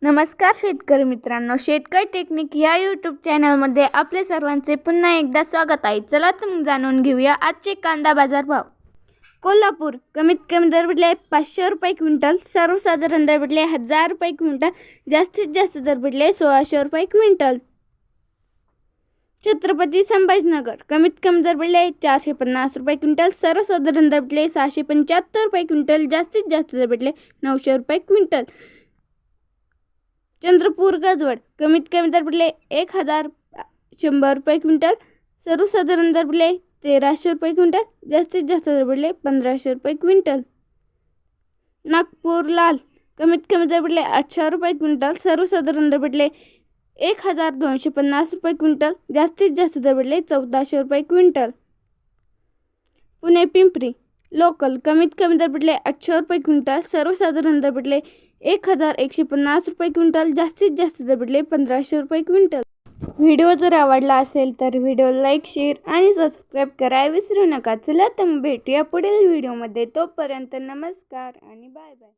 नमस्कार शेतकरी मित्रांनो, शेतकरी टेक्निक या यूट्यूब चॅनलमध्ये आपले सर्वांचे पुन्हा एकदा स्वागत आहे. चला तर मग जाणून घेऊया आजचे कांदा बाजार भाव. कोल्हापूर कमीत कमी दर भेटले 500 रुपये क्विंटल, सर्वसाधारण दर भेटले 1000 रुपये क्विंटल, जास्तीत जास्त दर भेटले 1600 रुपये क्विंटल. छत्रपती संभाजीनगर कमीत कमी दर भेटले 450 रुपये क्विंटल, सर्वसाधारण दर भेटले 675 रुपये क्विंटल, जास्तीत जास्त दर भेटले 900 रुपये क्विंटल. चंद्रपूर गजवड कमीत कमी दर भेटले 1100 रुपये क्विंटल, सर्वसाधारण दर भेटले 1300 रुपये क्विंटल, जास्तीत जास्त दर भेटले 1500 रुपये क्विंटल. नागपूर लाल कमीत कमी दर भेटले 800 रुपये क्विंटल, सर्वसाधारण दर भेटले 1250 रुपये क्विंटल, जास्तीत जास्त दर भेटले 1400 रुपये क्विंटल. पुणे पिंपरी लोकल कमीत कमी दर भेटले 800 रुपये क्विंटल, सर्वसाधारण दर भेटले 1150 रुपये क्विंटल, जास्तीत जास्त दर भेटले 1500 रुपये क्विंटल. व्हिडिओ जर आवडला असेल तर व्हिडिओ लाईक, शेअर आणि सबस्क्राईब करायला विसरू नका. चला तर भेटूया पुढील व्हिडिओमध्ये. तोपर्यंत नमस्कार आणि बाय बाय.